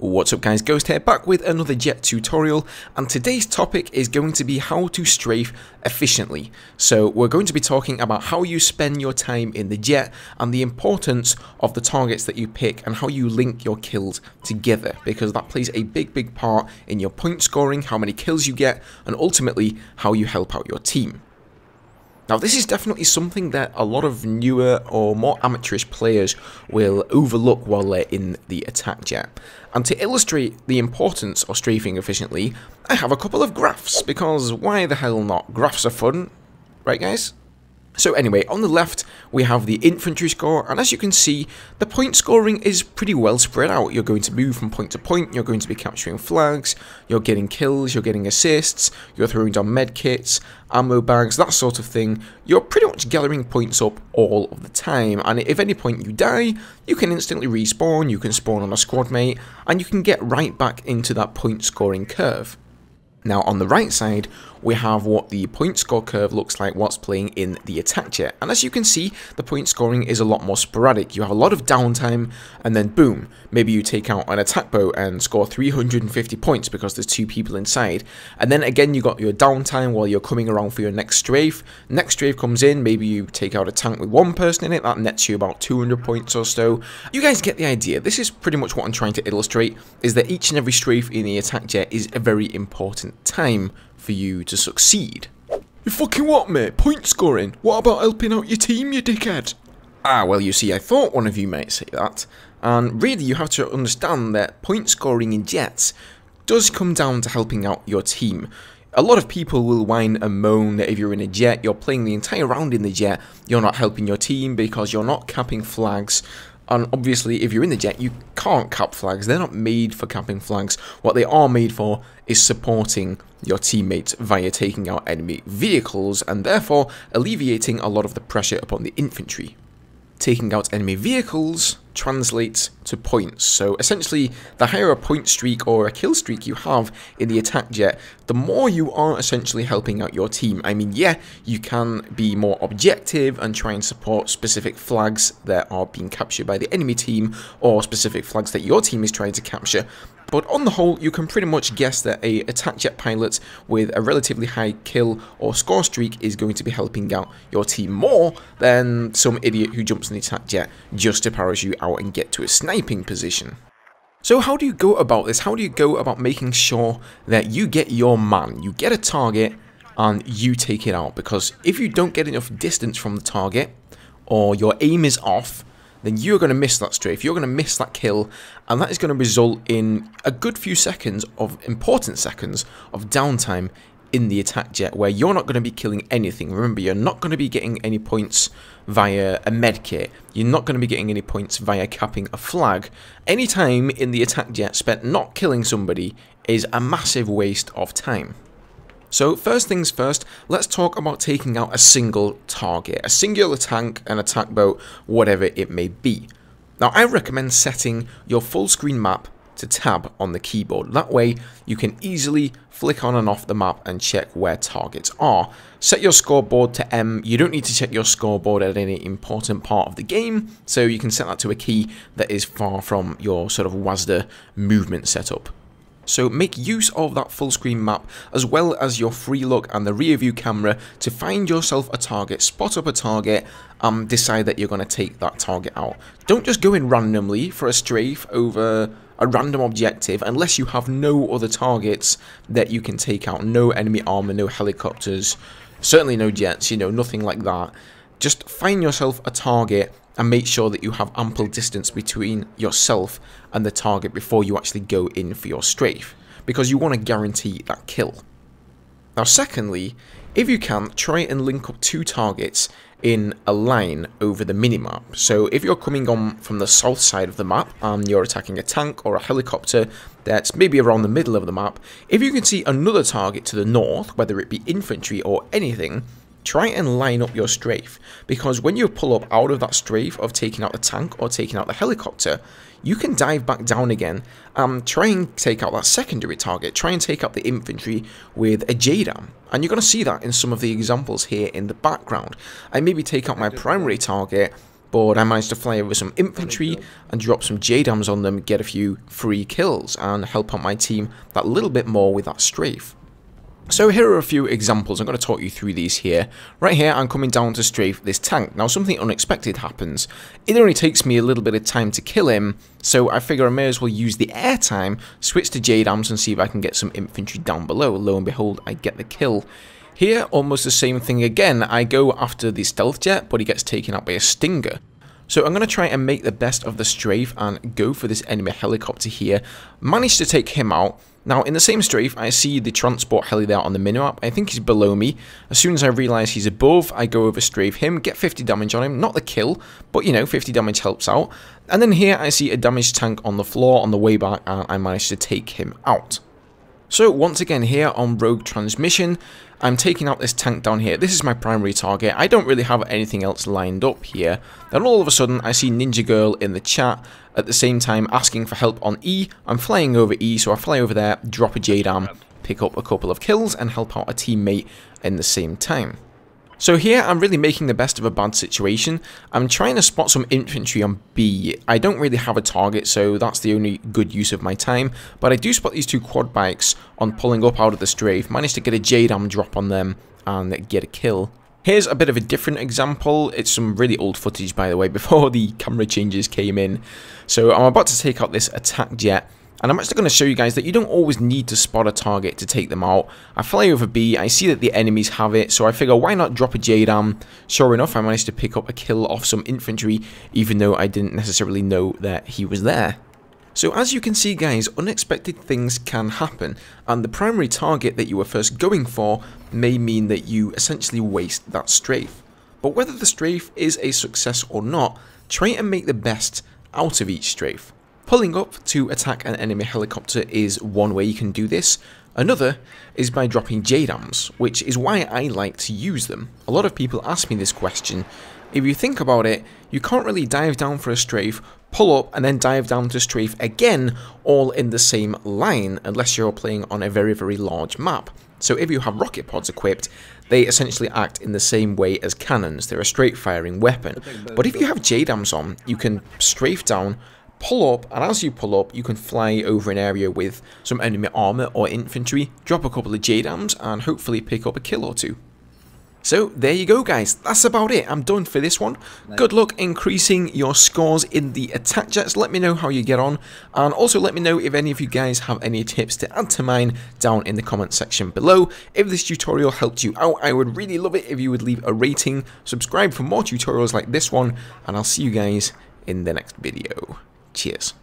What's up guys, Ghost here, back with another jet tutorial, and today's topic is going to be how to strafe efficiently. So we're going to be talking about how you spend your time in the jet and the importance of the targets that you pick and how you link your kills together, because that plays a big part in your point scoring, how many kills you get, and ultimately how you help out your team. Now this is definitely something that a lot of newer or more amateurish players will overlook while they're in the attack jet. And to illustrate the importance of strafing efficiently, I have a couple of graphs, because why the hell not? Graphs are fun, right guys? So anyway, on the left we have the infantry score, and as you can see, the point scoring is pretty well spread out. You're going to move from point to point, you're going to be capturing flags, you're getting kills, you're getting assists, you're throwing down med kits, ammo bags, that sort of thing. You're pretty much gathering points up all of the time, and if any point you die, you can instantly respawn, you can spawn on a squad mate, and you can get right back into that point scoring curve. Now on the right side, we have what the point score curve looks like whilst playing in the attack jet. And as you can see, the point scoring is a lot more sporadic. You have a lot of downtime, and then boom, maybe you take out an attack boat and score 350 points because there's 2 people inside. And then again, you got your downtime while you're coming around for your next strafe. Next strafe comes in, maybe you take out a tank with 1 person in it, that nets you about 200 points or so. You guys get the idea. This is pretty much what I'm trying to illustrate, is that each and every strafe in the attack jet is a very important time for you to succeed. You fucking what, mate? Point scoring? What about helping out your team, you dickhead? Ah, well, you see, I thought one of you might say that, and really you have to understand that point scoring in jets does come down to helping out your team. A lot of people will whine and moan that if you're in a jet, you're playing the entire round in the jet, you're not helping your team because you're not capping flags. And obviously, if you're in the jet, you can't cap flags. They're not made for capping flags. What they are made for is supporting your teammates via taking out enemy vehicles, and therefore alleviating a lot of the pressure upon the infantry. Taking out enemy vehicles translates to points. So essentially, the higher a point streak or a kill streak you have in the attack jet, the more you are essentially helping out your team. I mean, yeah, you can be more objective and try and support specific flags that are being captured by the enemy team, or specific flags that your team is trying to capture. But on the whole, you can pretty much guess that a attack jet pilot with a relatively high kill or score streak is going to be helping out your team more than some idiot who jumps in the attack jet just to parachute out and get to a sniping position. So how do you go about this? How do you go about making sure that you get your man, you get a target and you take it out? Because if you don't get enough distance from the target, or your aim is off, then you're going to miss that strafe, you're going to miss that kill, and that is going to result in a good few seconds of important seconds of downtime in the attack jet, where you're not going to be killing anything. Remember, you're not going to be getting any points via a medkit, you're not going to be getting any points via capping a flag. Any time in the attack jet spent not killing somebody is a massive waste of time. So first things first, let's talk about taking out a single target, a singular tank, an attack boat, whatever it may be. Now I recommend setting your full screen map to tab on the keyboard. That way you can easily flick on and off the map and check where targets are. Set your scoreboard to M. You don't need to check your scoreboard at any important part of the game, so you can set that to a key that is far from your sort of WASD movement setup. So make use of that full screen map as well as your free look and the rear view camera to find yourself a target, spot up a target, and decide that you're going to take that target out. Don't just go in randomly for a strafe over a random objective unless you have no other targets that you can take out. No enemy armor, no helicopters, certainly no jets, you know, nothing like that. Just find yourself a target and make sure that you have ample distance between yourself and the target before you actually go in for your strafe, because you want to guarantee that kill. Now secondly, if you can, try and link up 2 targets in a line over the minimap. So if you're coming on from the south side of the map and you're attacking a tank or a helicopter that's maybe around the middle of the map, if you can see another target to the north, whether it be infantry or anything, try and line up your strafe, because when you pull up out of that strafe of taking out the tank or taking out the helicopter, you can dive back down again and try and take out that secondary target, try and take out the infantry with a JDAM. And you're going to see that in some of the examples here in the background. I maybe take out my primary target, but I managed to fly over some infantry and drop some JDAMs on them, get a few free kills, and help out my team that little bit more with that strafe. So here are a few examples. I'm going to talk you through these here. Right here, I'm coming down to strafe this tank. Now, something unexpected happens. It only takes me a little bit of time to kill him, so I figure I may as well use the air time, switch to JDAMs and see if I can get some infantry down below. Lo and behold, I get the kill. Here, almost the same thing again. I go after the stealth jet, but he gets taken out by a stinger. So I'm going to try and make the best of the strafe and go for this enemy helicopter here. Managed to take him out. Now, in the same strafe, I see the transport heli there on the minimap. I think he's below me. As soon as I realise he's above, I go over strafe him, get 50 damage on him. Not the kill, but, you know, 50 damage helps out. And then here, I see a damaged tank on the floor on the way back, and I managed to take him out. So, once again, here on Rogue Transmission, I'm taking out this tank down here. This is my primary target. I don't really have anything else lined up here. Then all of a sudden, I see Ninja Girl in the chat at the same time asking for help on E. I'm flying over E, so I fly over there, drop a JDAM, pick up a couple of kills, and help out a teammate in the same time. So here, I'm really making the best of a bad situation. I'm trying to spot some infantry on B. I don't really have a target, so that's the only good use of my time. But I do spot these two quad bikes on pulling up out of the strafe. Managed to get a JDAM drop on them and get a kill. Here's a bit of a different example. It's some really old footage, by the way, before the camera changes came in. So I'm about to take out this attack jet. And I'm actually going to show you guys that you don't always need to spot a target to take them out. I fly over B, I see that the enemies have it, so I figure why not drop a JDAM. Sure enough, I managed to pick up a kill off some infantry, even though I didn't necessarily know that he was there. So as you can see guys, unexpected things can happen, and the primary target that you were first going for may mean that you essentially waste that strafe. But whether the strafe is a success or not, try and make the best out of each strafe. Pulling up to attack an enemy helicopter is one way you can do this. Another is by dropping JDAMs, which is why I like to use them. A lot of people ask me this question. If you think about it, you can't really dive down for a strafe, pull up and then dive down to strafe again, all in the same line, unless you're playing on a very, very large map. So if you have rocket pods equipped, they essentially act in the same way as cannons. They're a straight firing weapon. But if you have JDAMs on, you can strafe down, pull up, and as you pull up, you can fly over an area with some enemy armor or infantry, drop a couple of JDAMs, and hopefully pick up a kill or two. So there you go guys, that's about it. I'm done for this one. Good luck increasing your scores in the attack jets. Let me know how you get on, and also let me know if any of you guys have any tips to add to mine down in the comment section below. If this tutorial helped you out, I would really love it if you would leave a rating, subscribe for more tutorials like this one, and I'll see you guys in the next video. Cheers.